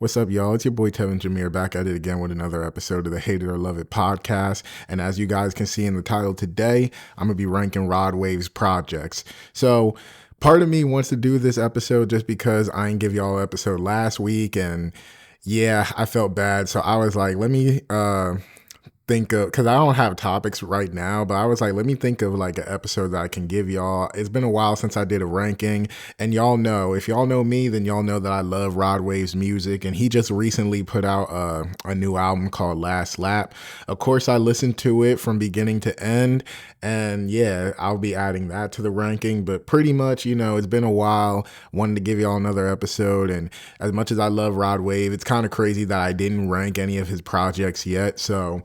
What's up, y'all? It's your boy Tevin Jameer back at it again with another episode of the Hate It or Love It podcast. And as you guys can see in the title today, I'm going to be ranking Rod Wave's projects. So part of me wants to do this episode just because I didn't give y'all an episode last week. And yeah, I felt bad. So I was like, let me think of, because I don't have topics right now, but I was like, let me think of like an episode that I can give y'all. It's been a while since I did a ranking, and y'all know, if y'all know me, then y'all know that I love Rod Wave's music, and he just recently put out a new album called Last Lap. Of course, I listened to it from beginning to end, and yeah, I'll be adding that to the ranking, but pretty much, you know, it's been a while. Wanted to give y'all another episode, and as much as I love Rod Wave, it's kind of crazy that I didn't rank any of his projects yet, so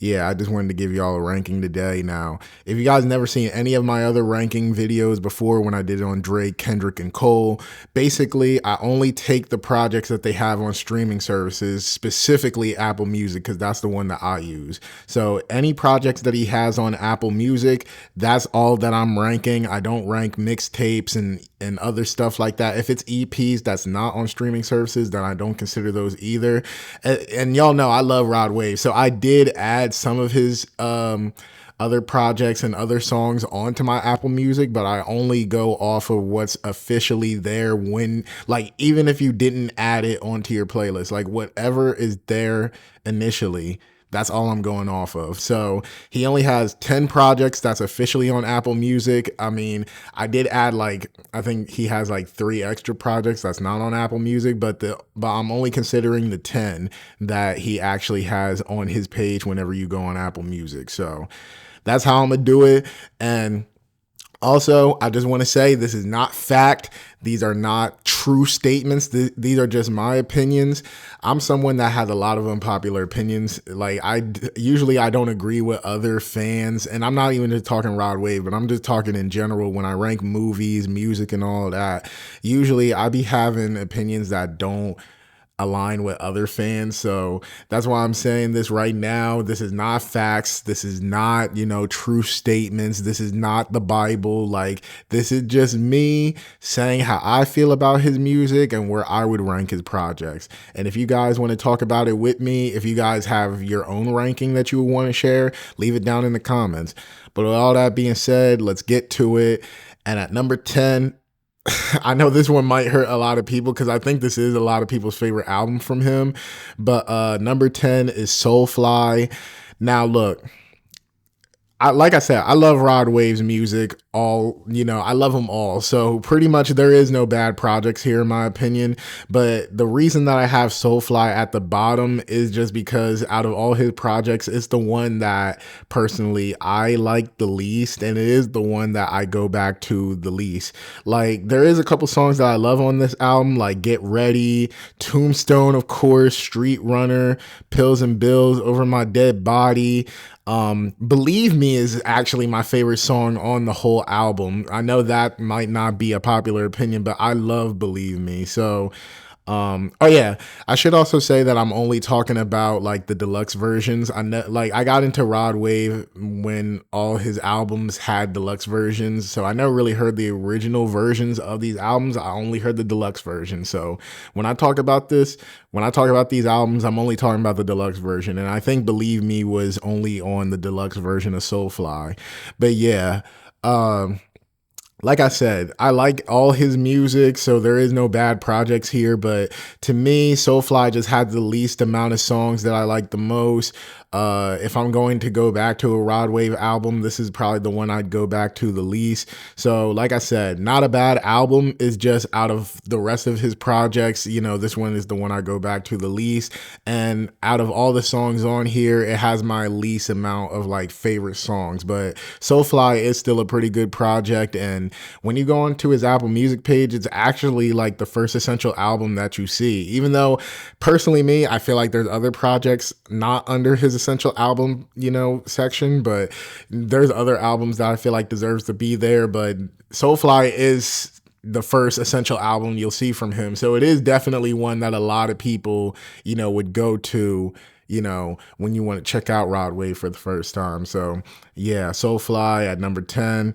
yeah, I just wanted to give y'all a ranking today. Now, if you guys never seen any of my other ranking videos before when I did it on Drake, Kendrick, and Cole, basically, I only take the projects that they have on streaming services, specifically Apple Music, because that's the one that I use. So any projects that he has on Apple Music, that's all that I'm ranking. I don't rank mixtapes and other stuff like that. If it's EPs that's not on streaming services, then I don't consider those either. And y'all know I love Rod Wave, so I did add some of his other projects and other songs onto my Apple Music, but I only go off of what's officially there when, like, even if you didn't add it onto your playlist, like whatever is there initially, that's all I'm going off of. So he only has 10 projects that's officially on Apple Music. I mean, I did add I think he has like 3 extra projects that's not on Apple Music, but I'm only considering the 10 that he actually has on his page whenever you go on Apple Music. So that's how I'm gonna do it. And also, I just want to say this is not fact. These are not true statements. These are just my opinions. I'm someone that has a lot of unpopular opinions. Like I don't agree with other fans, and I'm not even just talking Rod Wave, but I'm just talking in general when I rank movies, music, and all that. Usually I be having opinions that don't align with other fans. So that's why I'm saying this right now. This is not facts. This is not, true statements. This is not the Bible. Like, this is just me saying how I feel about his music and where I would rank his projects. And if you guys want to talk about it with me, if you guys have your own ranking that you want to share, leave it down in the comments. But with all that being said, let's get to it. And at number 10, I know this one might hurt a lot of people because I think this is a lot of people's favorite album from him. But number 10 is Soulfly. Now, look, like I said, I love Rod Wave's music. I love them all. So pretty much there is no bad projects here in my opinion. But the reason that I have Soulfly at the bottom is just because out of all his projects, it's the one that personally I like the least. And it is the one that I go back to the least. Like, there is a couple songs that I love on this album, like Get Ready, Tombstone, of course, Street Runner, Pills and Bills, Over My Dead Body. Believe Me is actually my favorite song on the whole album. I know that might not be a popular opinion, but I love Believe Me. So, oh yeah, I should also say that I'm only talking about like the deluxe versions. I got into Rod Wave when all his albums had deluxe versions, so I never really heard the original versions of these albums. I only heard the deluxe version. So when I talk about these albums, I'm only talking about the deluxe version, and I think Believe Me was only on the deluxe version of Soulfly. But yeah, like I said, I like all his music, so there is no bad projects here, but to me, Soulfly just had the least amount of songs that I like the most. If I'm going to go back to a Rod Wave album, this is probably the one I'd go back to the least. So like I said, not a bad album. It's just out of the rest of his projects, this one is the one I go back to the least. And out of all the songs on here, it has my least amount of like favorite songs, but Soulfly is still a pretty good project. And when you go onto his Apple Music page, it's actually like the first essential album that you see, even though personally I feel like there's other projects not under his essential album, section, but there's other albums that I feel like deserves to be there, but Soulfly is the first essential album you'll see from him. So it is definitely one that a lot of people, would go to, when you want to check out Rod Wave for the first time. So yeah, Soulfly at number 10.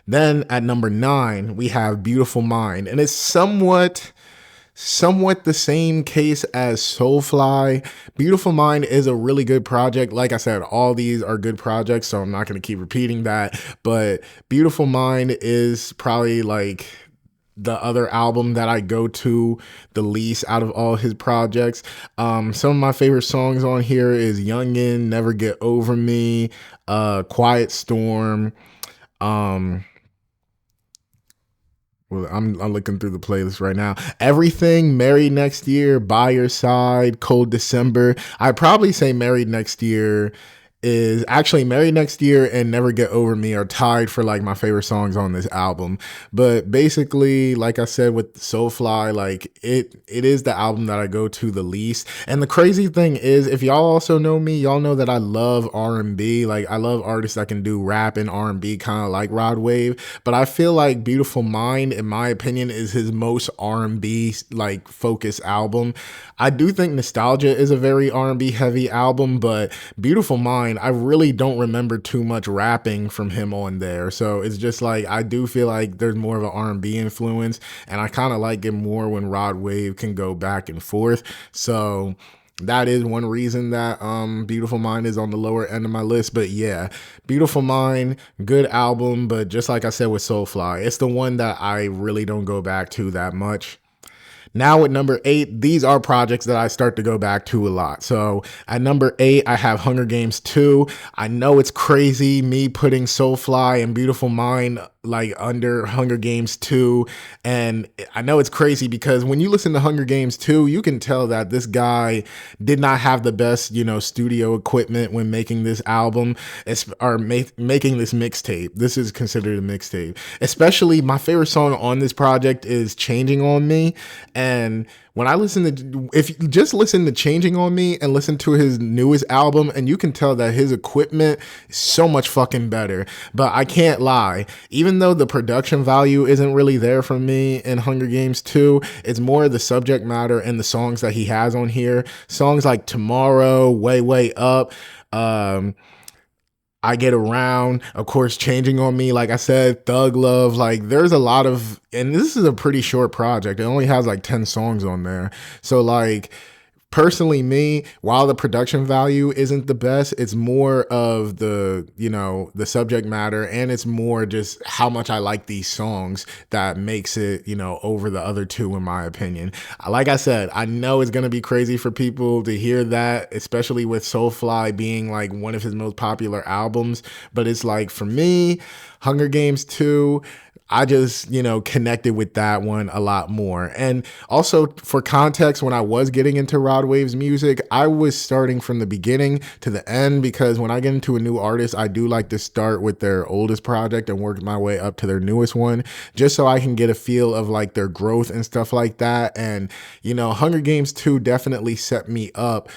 Then at number 9, we have Beautiful Mind, and it's somewhat somewhat the same case as Soulfly. Beautiful Mind is a really good project. Like I said, all these are good projects, so I'm not going to keep repeating that. But Beautiful Mind is probably like the other album that I go to the least out of all his projects. Some of my favorite songs on here is Youngin, Never Get Over Me, Quiet Storm. Um, well, I'm looking through the playlist right now. Everything, Married Next Year, By Your Side, Cold December. I'd probably say Married Next Year is actually Married Next Year and Never Get Over Me are tied for like my favorite songs on this album. But basically, like I said with Soulfly, like it is the album that I go to the least. And the crazy thing is, if y'all also know me, y'all know that I love R&B. Like I love artists that can do rap and R&B kind of like Rod Wave. But I feel like Beautiful Mind, in my opinion, is his most R&B like focused album. I do think Nostalgia is a very R&B heavy album, but Beautiful Mind, I really don't remember too much rapping from him on there. So it's just like I do feel like there's more of an R&B influence, and I kind of like it more when Rod Wave can go back and forth. So that is one reason that Beautiful Mind is on the lower end of my list. But yeah, Beautiful Mind, good album, but just like I said with Soulfly, it's the one that I really don't go back to that much. Now at number 8, these are projects that I start to go back to a lot. So at number 8, I have Hunger Games 2. I know it's crazy me putting Soulfly and Beautiful Mind like under Hunger Games 2. And I know it's crazy because when you listen to Hunger Games 2, you can tell that this guy did not have the best, studio equipment when making this album or making this mixtape. This is considered a mixtape. Especially my favorite song on this project is Changing on Me. And when I if you just listen to Changing on Me and listen to his newest album, and you can tell that his equipment is so much fucking better. But I can't lie, even though the production value isn't really there for me in Hunger Games 2, it's more the subject matter and the songs that he has on here. Songs like Tomorrow, Way, Way Up, I Get Around, of course, Changing on Me, like I said, Thug Love, like there's a lot of, and this is a pretty short project. It only has like 10 songs on there. So like, personally me, while the production value isn't the best, it's more of the, the subject matter, and it's more just how much I like these songs that makes it, over the other two, in my opinion. Like I said, I know it's going to be crazy for people to hear that, especially with Soulfly being like one of his most popular albums. But it's like, for me, Hunger Games 2, I just, connected with that one a lot more. And also, for context, when I was getting into Rod Wave's music, I was starting from the beginning to the end, because when I get into a new artist, I do like to start with their oldest project and work my way up to their newest one, just so I can get a feel of like their growth and stuff like that. And, Hunger Games 2 definitely set me up,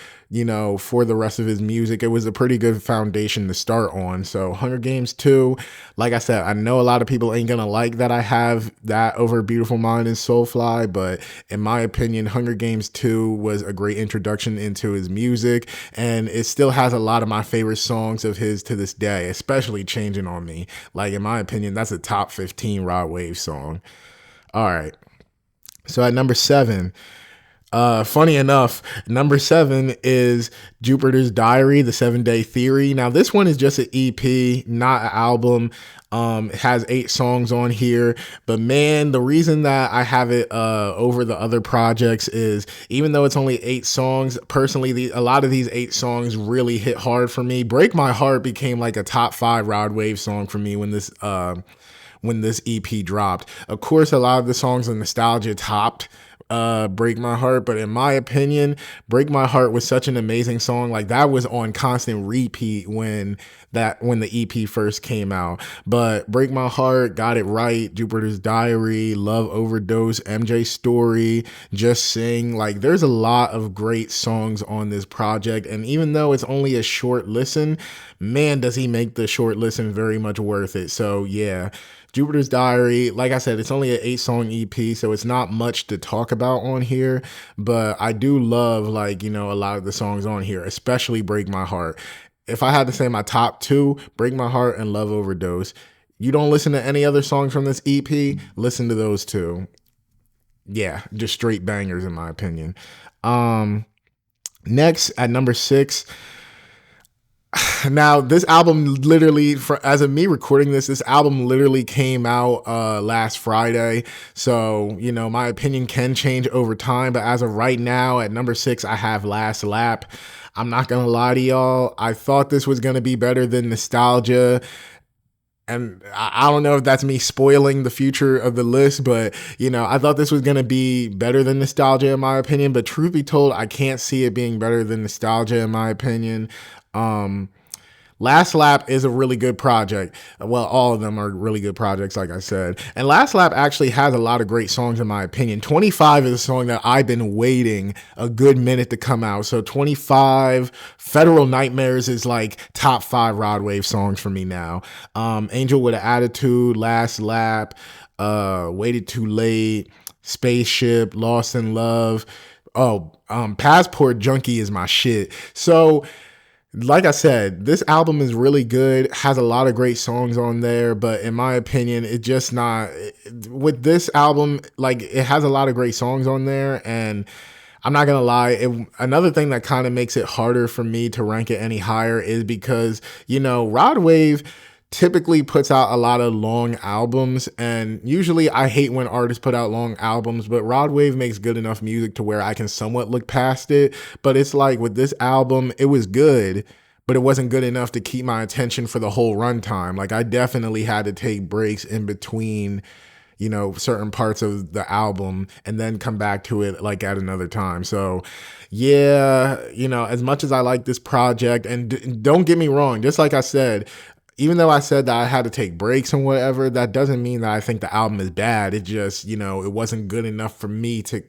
for the rest of his music. It was a pretty good foundation to start on. So Hunger Games 2, like I said, I know a lot of people ain't gonna like that I have that over Beautiful Mind and Soulfly, but in my opinion, Hunger Games 2 was a great introduction into his music, and it still has a lot of my favorite songs of his to this day, especially Changing on Me. Like, in my opinion, that's a top 15 Rod Wave song. All right. So at number 7, funny enough, number 7 is Jupiter's Diary, The 7-Day Theory. Now, this one is just an EP, not an album. It has 8 songs on here, but man, the reason that I have it over the other projects is, even though it's only 8 songs, personally, a lot of these 8 songs really hit hard for me. Break My Heart became like a top 5 Rod Wave song for me when this EP dropped. Of course, a lot of the songs in Nostalgia topped Break My Heart, but in my opinion, Break My Heart was such an amazing song. Like, that was on constant repeat when the EP first came out. But Break My Heart, Got It Right, Jupiter's Diary, Love Overdose, MJ Story, Just Sing, like there's a lot of great songs on this project. And even though it's only a short listen, man, does he make the short listen very much worth it. So yeah, Jupiter's Diary, like I said, it's only an 8-song EP, so it's not much to talk about on here, but I do love, like, a lot of the songs on here, especially Break My Heart. If I had to say my top 2, Break My Heart and Love Overdose. You don't listen to any other songs from this EP, listen to those two. Yeah, just straight bangers in my opinion. Um, Next at number 6. Now, this album literally, as of me recording this album literally came out last Friday. So, my opinion can change over time. But as of right now, at number 6, I have Last Lap. I'm not going to lie to y'all. I thought this was going to be better than Nostalgia. And I don't know if that's me spoiling the future of the list, but, I thought this was going to be better than Nostalgia in my opinion. But truth be told, I can't see it being better than Nostalgia in my opinion. Last Lap is a really good project. Well, all of them are really good projects, like I said. And Last Lap actually has a lot of great songs, in my opinion. 25 is a song that I've been waiting a good minute to come out. So 25, Federal Nightmares is like top 5 Rod Wave songs for me now. Angel with an Attitude, Last Lap, Waited Too Late, Spaceship, Lost in Love. Passport Junkie is my shit. So, like I said, this album is really good, has a lot of great songs on there, but in my opinion, it just not, with this album, like, it has a lot of great songs on there, and I'm not gonna lie, another thing that kind of makes it harder for me to rank it any higher is because, Rod Wave typically puts out a lot of long albums, and usually I hate when artists put out long albums, but Rod Wave makes good enough music to where I can somewhat look past it. But it's like with this album, it was good, but it wasn't good enough to keep my attention for the whole runtime. Like, I definitely had to take breaks in between, certain parts of the album and then come back to it like at another time. So yeah, as much as I like this project, and don't get me wrong, just like I said, even though I said that I had to take breaks and whatever, that doesn't mean that I think the album is bad. It just, it wasn't good enough for me to,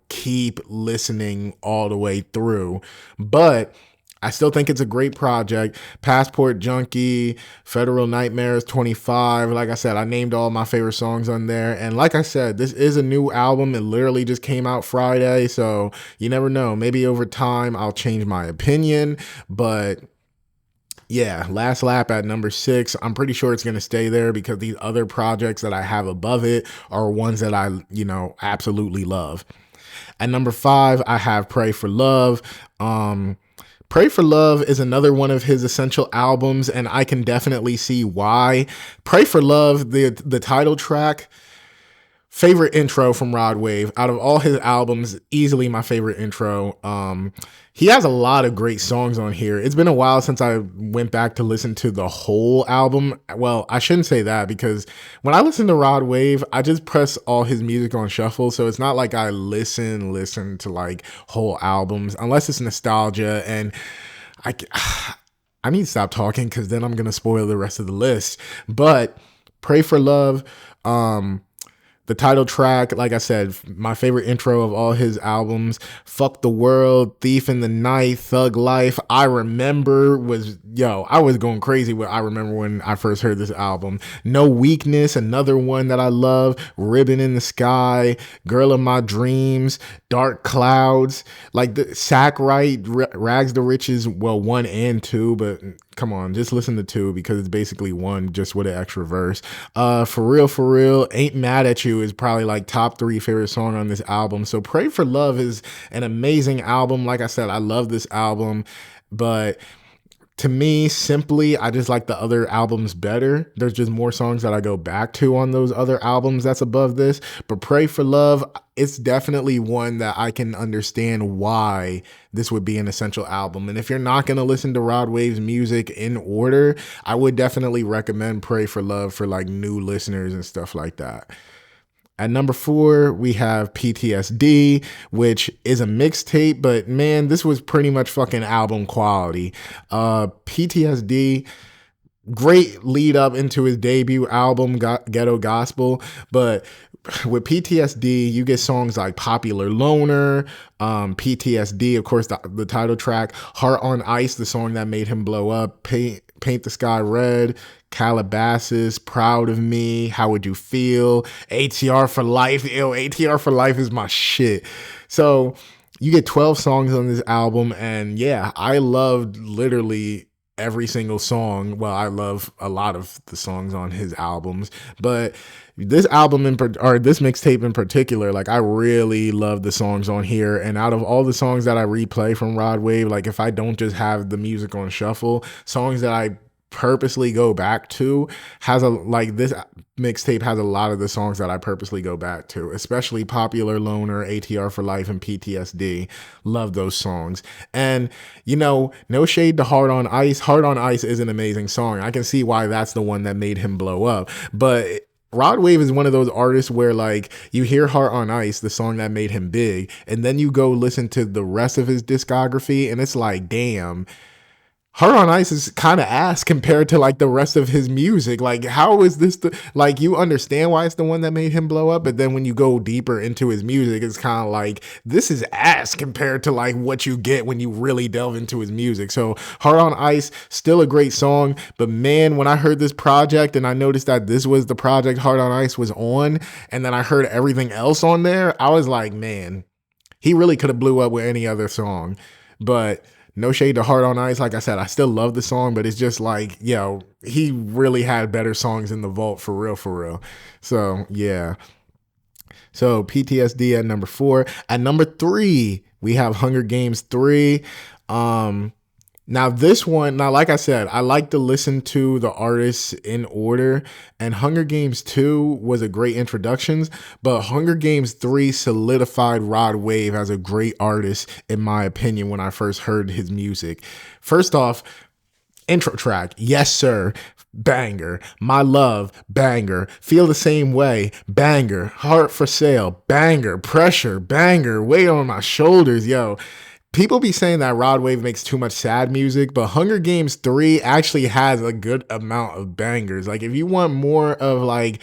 keep listening all the way through. But I still think it's a great project. Passport Junkie, Federal Nightmares 25. Like I said, I named all my favorite songs on there. And like I said, this is a new album. It literally just came out Friday. So you never know. Maybe over time I'll change my opinion. But yeah, Last Lap at number 6. I'm pretty sure it's going to stay there because these other projects that I have above it are ones that I, absolutely love. At number 5, I have Pray for Love. Pray for Love is another one of his essential albums, and I can definitely see why. Pray for Love, the title track, favorite intro from Rod Wave. Out of all his albums, easily my favorite intro. He has a lot of great songs on here. It's been a while since I went back to listen to the whole album. Well, I shouldn't say that, because when I listen to Rod Wave, I just press all his music on shuffle. So it's not like I listen to like whole albums, unless it's nostalgia. And I need to stop talking because then I'm going to spoil the rest of the list. But Pray for Love, the title track, like I said, my favorite intro of all his albums. Fuck the World, Thief in the Night, Thug Life. I Remember I was going crazy with I Remember when I first heard this album. No Weakness, another one that I love. Ribbon in the Sky, Girl of My Dreams, Dark Clouds, like the Sack Right, Rags to Riches, 1 and 2, but come on, just listen to 2 because it's basically 1 just with an extra verse. For real, Ain't Mad at You is probably like top 3 favorite song on this album. So Pray for Love is an amazing album. Like I said, I love this album, but to me, simply, I just like the other albums better. There's just more songs that I go back to on those other albums that's above this. But Pray for Love, it's definitely one that I can understand why this would be an essential album. And if you're not going to listen to Rod Wave's music in order, I would definitely recommend Pray for Love for like new listeners and stuff like that. At number 4, we have PTSD, which is a mixtape, but man, this was pretty much fucking album quality. PTSD, great lead up into his debut album, Ghetto Gospel, but with PTSD, you get songs like Popular Loner, PTSD, of course, the title track, Heart on Ice, the song that made him blow up, Paint the Sky Red, Calabasas, Proud of Me, How Would You Feel, ATR for Life. ATR for Life is my shit. So you get 12 songs on this album, and yeah, I loved literally every single song. Well, I love a lot of the songs on his albums, but this album or this mixtape in particular, like I really love the songs on here. And out of all the songs that I replay from Rod Wave, like if I don't just have the music on shuffle, songs that I purposely go back to has a like this mixtape has a lot of the songs that I purposely go back to, especially Popular Loner, ATR for Life, and PTSD. Love those songs. And no shade to Hard on Ice. Hard on Ice is an amazing song. I can see why that's the one that made him blow up. But Rod Wave is one of those artists where like you hear Heart on Ice, the song that made him big, and then you go listen to the rest of his discography and it's like, damn, Heart on Ice is kind of ass compared to like the rest of his music. Like, how is this like, you understand why it's the one that made him blow up, but then when you go deeper into his music, it's kind of like, this is ass compared to like what you get when you really delve into his music. So Heart on Ice, still a great song, but man, when I heard this project and I noticed that this was the project Heart on Ice was on, and then I heard everything else on there, I was like, man, he really could have blew up with any other song. But no shade to Heart on Ice. Like I said, I still love the song, but it's just like, he really had better songs in the vault for real, for real. So, yeah. So, PTSD at number 4. At number 3, we have Hunger Games 3. Now this one, like I said, I like to listen to the artists in order, and Hunger Games 2 was a great introduction, but Hunger Games 3 solidified Rod Wave as a great artist, in my opinion, when I first heard his music. First off, intro track, Yes Sir, banger. My Love, banger. Feel the Same Way, banger. Heart for Sale, banger. Pressure, banger. Weight on My Shoulders, yo. People be saying that Rod Wave makes too much sad music, but Hunger Games 3 actually has a good amount of bangers. Like, if you want more of like,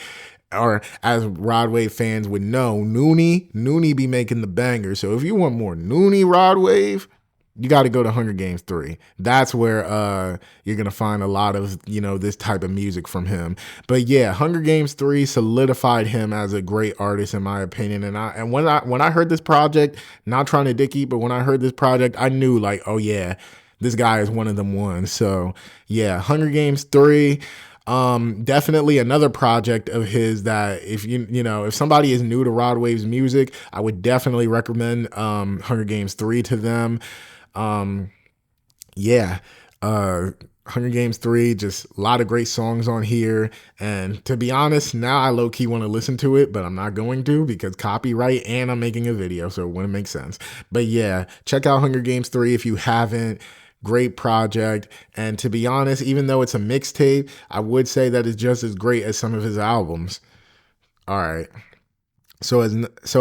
or as Rod Wave fans would know, Noonie be making the bangers. So if you want more Noonie Rod Wave, you got to go to Hunger Games 3. That's where you're going to find a lot of, this type of music from him. But yeah, Hunger Games 3 solidified him as a great artist, in my opinion. And when I heard this project, not trying to dicky, but when I heard this project, I knew like, oh yeah, this guy is one of them ones. So yeah, Hunger Games 3. Definitely another project of his that if somebody is new to Rod Wave's music, I would definitely recommend Hunger Games 3 to them. Hunger Games 3, just a lot of great songs on here. And to be honest, now I low-key want to listen to it, but I'm not going to because copyright, and I'm making a video, so it wouldn't make sense. But yeah, check out Hunger Games 3 if you haven't. Great project. And to be honest, even though it's a mixtape, I would say that it's just as great as some of his albums. All right. So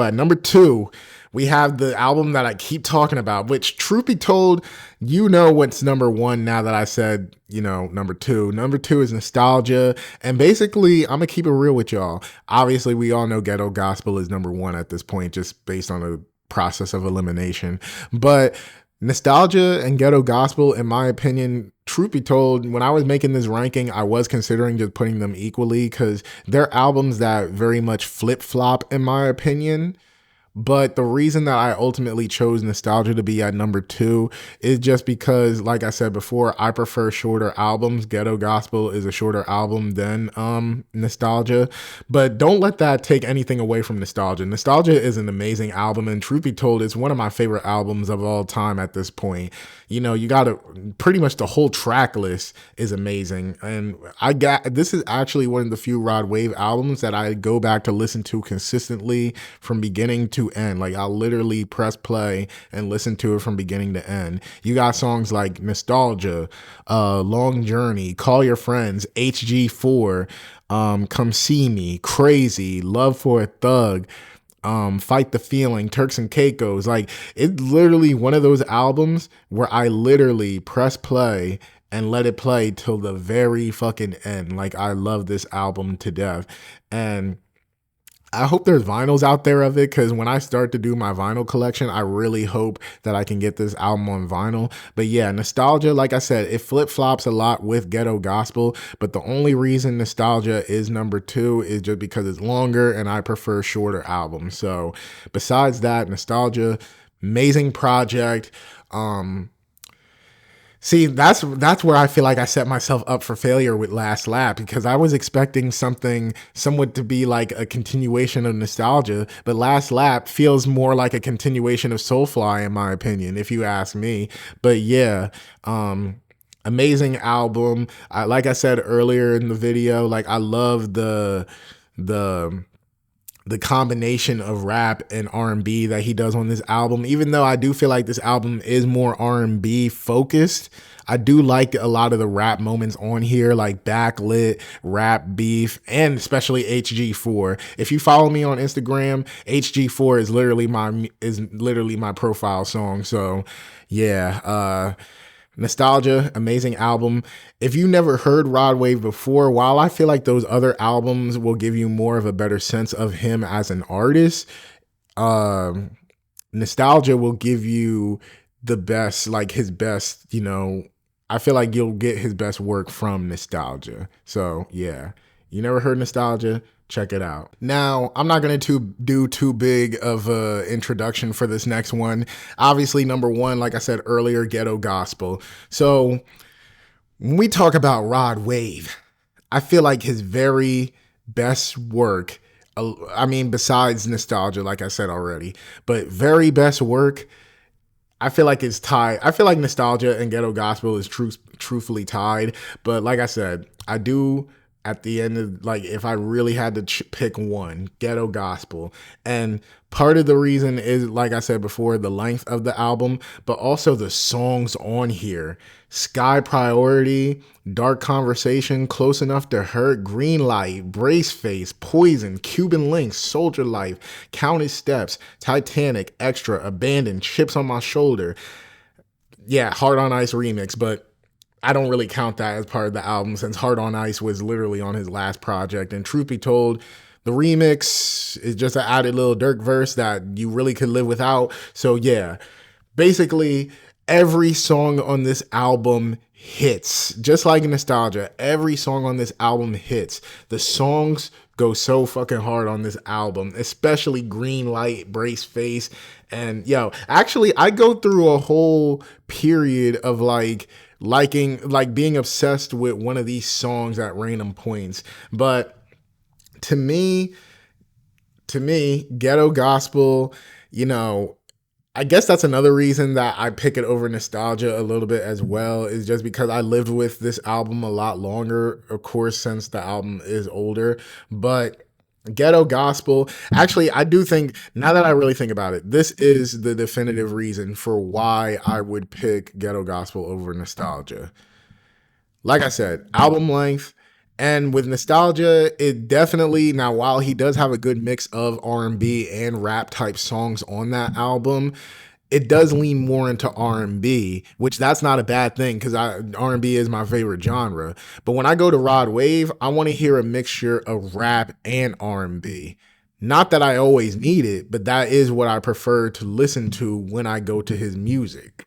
at number 2, we have the album that I keep talking about, which, truth be told, what's number 1 now that I said, number 2. Number 2 is Nostalgia. And basically, I'm going to keep it real with y'all. Obviously, we all know Ghetto Gospel is number 1 at this point, just based on a process of elimination. But Nostalgia and Ghetto Gospel, in my opinion, truth be told, when I was making this ranking, I was considering just putting them equally because they're albums that very much flip-flop, in my opinion. But the reason that I ultimately chose Nostalgia to be at number 2 is just because, like I said before, I prefer shorter albums. Ghetto Gospel is a shorter album than Nostalgia. But don't let that take anything away from Nostalgia. Nostalgia is an amazing album, and truth be told, it's one of my favorite albums of all time at this point. You got to pretty much the whole track list is amazing. And this is actually one of the few Rod Wave albums that I go back to listen to consistently from beginning to end. Like, I'll literally press play and listen to it from beginning to end. You got songs like Nostalgia, Long Journey, Call Your Friends, HG4, Come See Me, Crazy, Love for a Thug, Fight the Feeling, Turks and Caicos. Like, it's literally one of those albums where I literally press play and let it play till the very fucking end. Like, I love this album to death. And I hope there's vinyls out there of it, because when I start to do my vinyl collection, I really hope that I can get this album on vinyl. But yeah, Nostalgia, like I said, it flip-flops a lot with Ghetto Gospel, but the only reason Nostalgia is number 2 is just because it's longer and I prefer shorter albums. So besides that, Nostalgia, amazing project. See, that's where I feel like I set myself up for failure with Last Lap, because I was expecting something somewhat to be like a continuation of Nostalgia, but Last Lap feels more like a continuation of Soulfly in my opinion, if you ask me. But yeah, amazing album. Like I said earlier in the video, like I love the the combination of rap and R&B that he does on this album. Even though I do feel like this album is more R&B focused, I do like a lot of the rap moments on here, like Backlit, Rap Beef, and especially HG4. If you follow me on Instagram, HG4 is literally my profile song. So yeah, Nostalgia, amazing album. If you never heard Rod Wave before, while I feel like those other albums will give you more of a better sense of him as an artist, um, Nostalgia will give you the best, like his best, I feel like you'll get his best work from Nostalgia. So yeah, you never heard Nostalgia? Check it out. Now, I'm not going to do too big of a introduction for this next one. Obviously, number one, like I said earlier, Ghetto Gospel. So when we talk about Rod Wave, I feel like his very best work, I mean, besides Nostalgia, like I said already, but very best work, I feel like it's tied. I feel like Nostalgia and Ghetto Gospel is truthfully tied. But like I said, I do at the end of, like, if I really had to pick one, Ghetto Gospel. And part of the reason is, like I said before, the length of the album, but also the songs on here. Sky Priority, Dark Conversation, Close Enough to Hurt, Green Light, Brace Face, Poison, Cuban Links, Soldier Life, Counted Steps, Titanic, Extra, Abandoned, Chips on My Shoulder. Yeah, Hard on Ice remix, but I don't really count that as part of the album since Hard on Ice was literally on his last project. And truth be told, the remix is just an added little Dirk verse that you really could live without. So yeah, basically every song on this album hits. Just like Nostalgia, every song on this album hits. The songs go so fucking hard on this album, especially Green Light, Brace Face. And actually I go through a whole period of being obsessed with one of these songs at random points. But to me, Ghetto Gospel, I guess that's another reason that I pick it over Nostalgia a little bit as well, is just because I lived with this album a lot longer, of course, since the album is older. But Ghetto Gospel, actually, I do think, now that I really think about it, this is the definitive reason for why I would pick Ghetto Gospel over Nostalgia. Like I said, album length, and with Nostalgia, it definitely, now while he does have a good mix of R&B and rap type songs on that album, it does lean more into R&B, which that's not a bad thing because R&B is my favorite genre. But when I go to Rod Wave, I want to hear a mixture of rap and R&B. Not that I always need it, but that is what I prefer to listen to when I go to his music.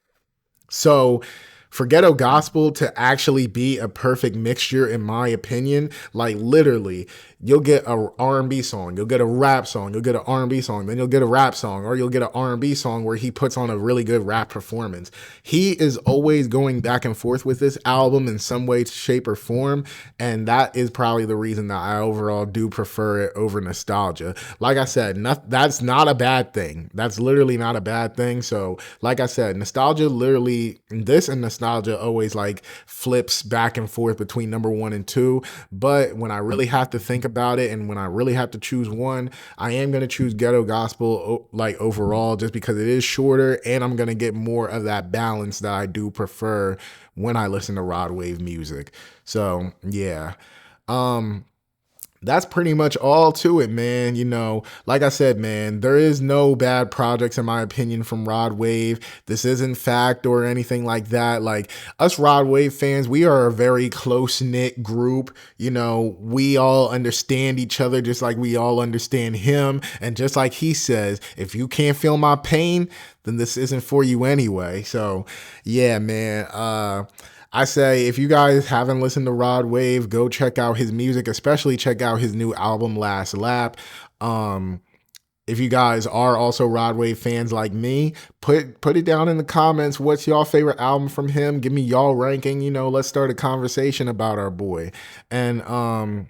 So for Ghetto Gospel to actually be a perfect mixture, in my opinion, like literally, you'll get a R&B song, you'll get a rap song, you'll get an R&B song, then you'll get a rap song, or you'll get an R&B song where he puts on a really good rap performance. He is always going back and forth with this album in some way, shape, or form, and that is probably the reason that I overall do prefer it over Nostalgia. Like I said, that's not a bad thing. That's literally not a bad thing. So, like I said, Nostalgia literally, this and Nostalgia always like flips back and forth between number 1 and 2. But when I really have to think about it and when I really have to choose one, I am going to choose Ghetto Gospel like overall, just because it is shorter and I'm going to get more of that balance that I do prefer when I listen to Rod Wave music. So yeah. That's pretty much all to it, man. Like I said, man, there is no bad projects in my opinion from Rod Wave. This isn't fact or anything like that. Like, us Rod Wave fans, we are a very close-knit group. We all understand each other just like we all understand him. And just like he says, if you can't feel my pain, then this isn't for you anyway. So yeah, man. I say, if you guys haven't listened to Rod Wave, go check out his music, especially check out his new album, Last Lap. if you guys are also Rod Wave fans like me, put it down in the comments. What's y'all favorite album from him? Give me y'all ranking. Let's start a conversation about our boy. And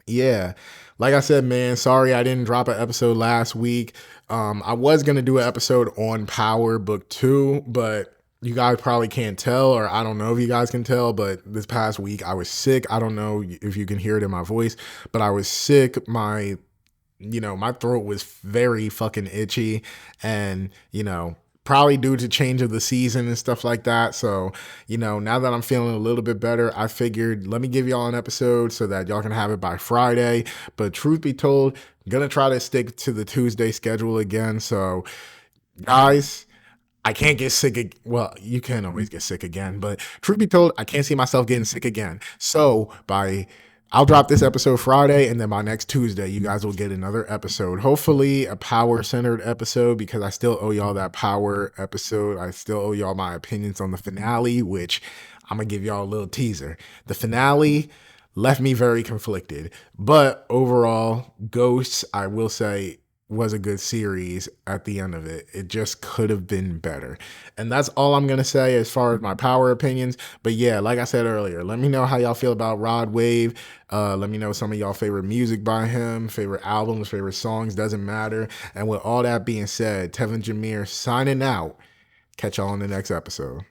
yeah, like I said, man, sorry I didn't drop an episode last week. I was gonna do an episode on Power Book 2, but you guys probably can't tell, or I don't know if you guys can tell, but this past week I was sick. I don't know if you can hear it in my voice, but I was sick. My throat was very fucking itchy, and probably due to change of the season and stuff like that. So, now that I'm feeling a little bit better, I figured let me give y'all an episode so that y'all can have it by Friday. But truth be told, I'm gonna try to stick to the Tuesday schedule again. So, guys, I can't get sick. Well, you can always get sick again, but truth be told, I can't see myself getting sick again. So I'll drop this episode Friday, and then by next Tuesday, you guys will get another episode. Hopefully a power-centered episode, because I still owe y'all that power episode. I still owe y'all my opinions on the finale, which I'm going to give y'all a little teaser. The finale left me very conflicted, but overall, Ghosts, I will say, was a good series at the end of it. It just could have been better. And that's all I'm going to say as far as my power opinions. But yeah, like I said earlier, let me know how y'all feel about Rod Wave. Let me know some of y'all favorite music by him, favorite albums, favorite songs, doesn't matter. And with all that being said, Tevin Jameer signing out. Catch y'all on the next episode.